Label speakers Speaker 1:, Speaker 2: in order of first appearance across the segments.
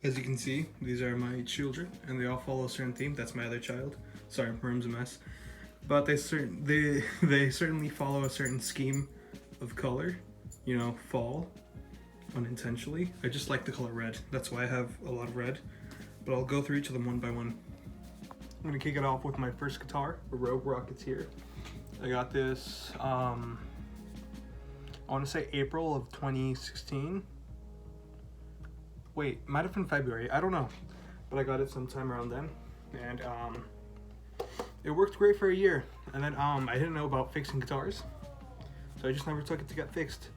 Speaker 1: As you can see, these are my children, and they all follow a certain theme. That's my other child. Sorry, my room's a mess. But they certainly follow a certain scheme of color. You know, fall, unintentionally. I just like the color red. That's why I have a lot of red. But I'll go through each of them one by one. I'm gonna kick it off with my first guitar, a Rogue Rocketeer. I got this, I want to say April of 2016. Wait, might have been February, I don't know. But I got it sometime around then. And it worked great for a year. And then I didn't know about fixing guitars. So I just never took it to get fixed.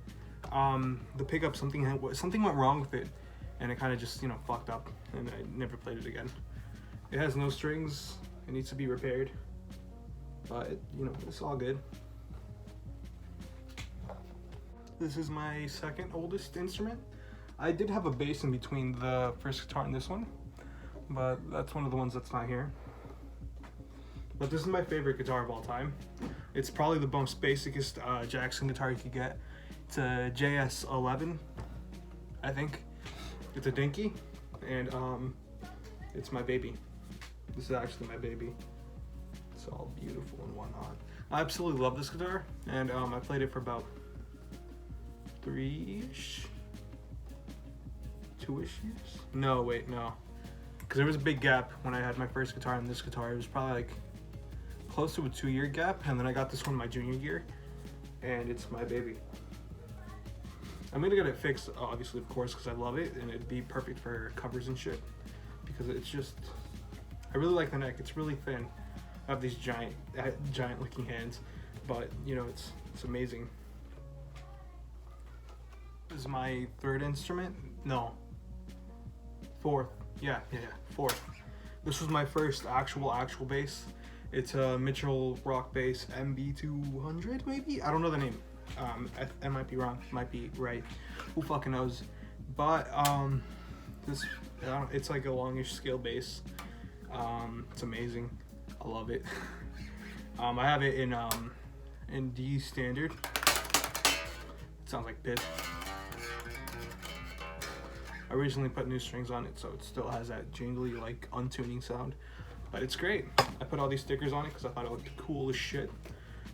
Speaker 1: The pickup, something went wrong with it. And it kind of just, fucked up. And I never played it again. It has no strings. It needs to be repaired. But, it's all good. This is my second oldest instrument. I did have a bass in between the first guitar and this one, but that's one of the ones that's not here. But this is my favorite guitar of all time. It's probably the most basicest Jackson guitar you could get. It's a JS11, I think. It's a dinky, and it's my baby. This is actually my baby. It's all beautiful and whatnot. I absolutely love this guitar, and I played it for about 3-ish, 2-ish years? No, wait, no. Because there was a big gap when I had my first guitar and this guitar. It was probably like close to a 2-year gap, and then I got this one my junior year, and it's my baby. I'm gonna get it fixed, obviously, of course, because I love it, and it'd be perfect for covers and shit. Because it's just, I really like the neck. It's really thin. I have these giant looking hands, but it's amazing. This is my third instrument. No, fourth. Yeah, fourth. This was my first actual bass. It's a Mitchell Rock Bass MB200, maybe? I don't know the name. I might be wrong. Might be right. Who fucking knows? But it's like a longish scale bass. It's amazing. I love it. I have it in D standard. It sounds like piss. I recently put new strings on it, so it still has that jingly, like, untuning sound. But it's great. I put all these stickers on it because I thought it looked cool as shit.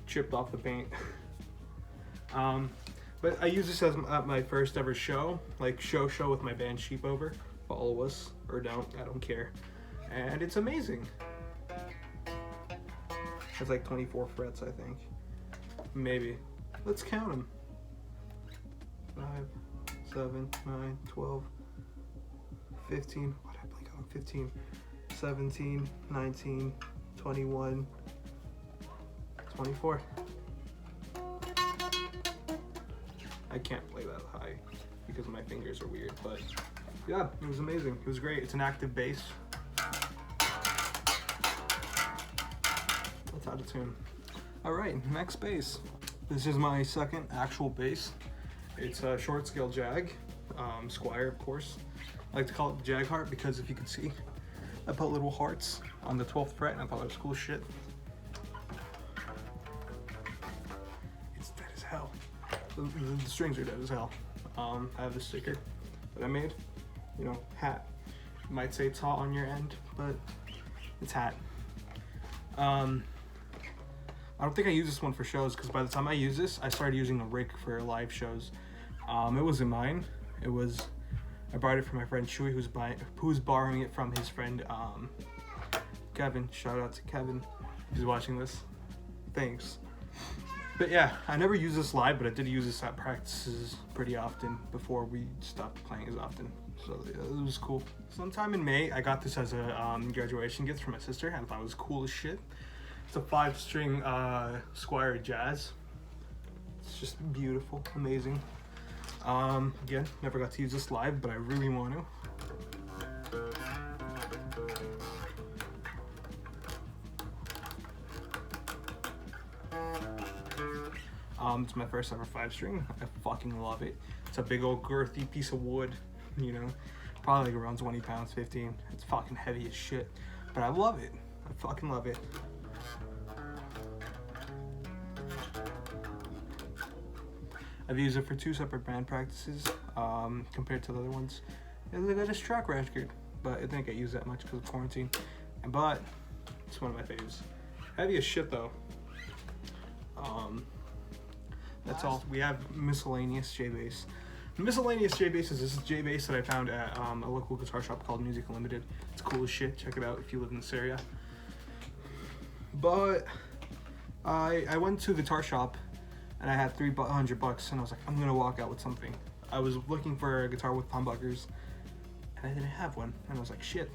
Speaker 1: Chipped off the paint. But I use this as my first ever show. Like, show with my band Sheepover. Follow us, or don't, I don't care. And it's amazing. It's like 24 frets, I think. Maybe. Let's count them. 5, 7, 9, 12, 15. What did I blank on? 15, 17, 19, 21, 24. I can't play that high because my fingers are weird, but yeah, it was amazing. It was great. It's an active bass. That's out of tune. All right, next bass. This is my second actual bass. It's a short scale Jag, Squire, of course. I like to call it the Jag heart because if you could see, I put little hearts on the 12th fret and I thought it was cool as shit. It's dead as hell. The strings are dead as hell. I have this sticker that I made, hat. You might say it's hot on your end, but it's hat. I don't think I use this one for shows because by the time I use this, I started using a rig for live shows. It wasn't mine. I borrowed it from my friend Chewy, who's borrowing it from his friend Kevin. Shout out to Kevin if he's watching this. Thanks. But yeah, I never use this live, but I did use this at practices pretty often before we stopped playing as often. So yeah, it was cool. Sometime in May, I got this as a graduation gift from my sister, and I thought it was cool as shit. It's a 5-string Squire Jazz. It's just beautiful, amazing. Again, never got to use this live, but I really want to. It's my first ever 5-string. I fucking love it. It's a big old girthy piece of wood, probably like around 20 pounds, 15. It's fucking heavy as shit, but I love it. I fucking love it. I've used it for 2 separate band practices compared to the other ones. It was a good track record, but it didn't get used that much because of quarantine. But it's one of my faves. Heavy as shit though. That's all. We have miscellaneous J bass. Miscellaneous J bass is this J bass that I found at a local guitar shop called Music Unlimited. It's cool as shit. Check it out if you live in this area. But I went to a guitar shop and I had $300 and I was like, I'm gonna walk out with something. I was looking for a guitar with humbuckers and I didn't have one, and I was like, shit.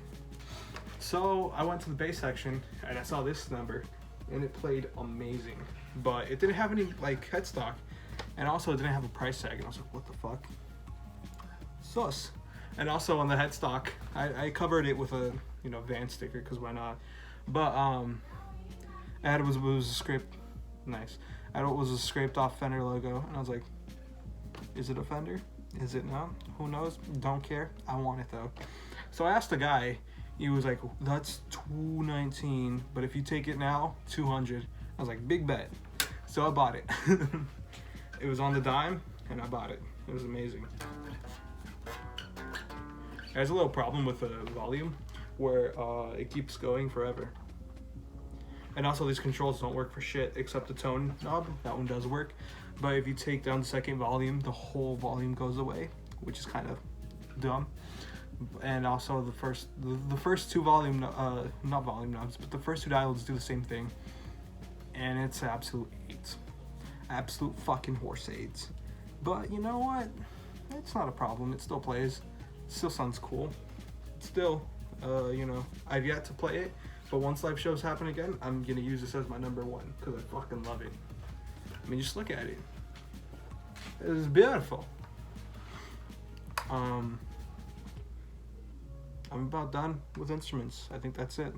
Speaker 1: So I went to the bass section and I saw this number and it played amazing, but it didn't have any like headstock, and also it didn't have a price tag, and I was like, what the fuck? Sus. And also on the headstock, I covered it with a Van sticker, because why not? But it was a scraped, nice. It was a scraped off Fender logo, and I was like, is it a Fender? Is it not? Who knows? Don't care. I want it though. So I asked the guy. He was like, that's $219, but if you take it now, $200. I was like, big bet. So I bought it. It was on the dime, and I bought it. It was amazing. There's a little problem with the volume where it keeps going forever. And also these controls don't work for shit except the tone knob. That one does work. But if you take down the second volume, the whole volume goes away, which is kind of dumb. And also the first two not volume knobs, but the first two dials do the same thing. And it's absolute AIDS. Absolute fucking horse AIDS. But you know what? It's not a problem. It still plays. It still sounds cool. Still, I've yet to play it. But once live shows happen again, I'm gonna use this as my number one because I fucking love it. I mean, just look at it. It is beautiful. I'm about done with instruments. I think that's it.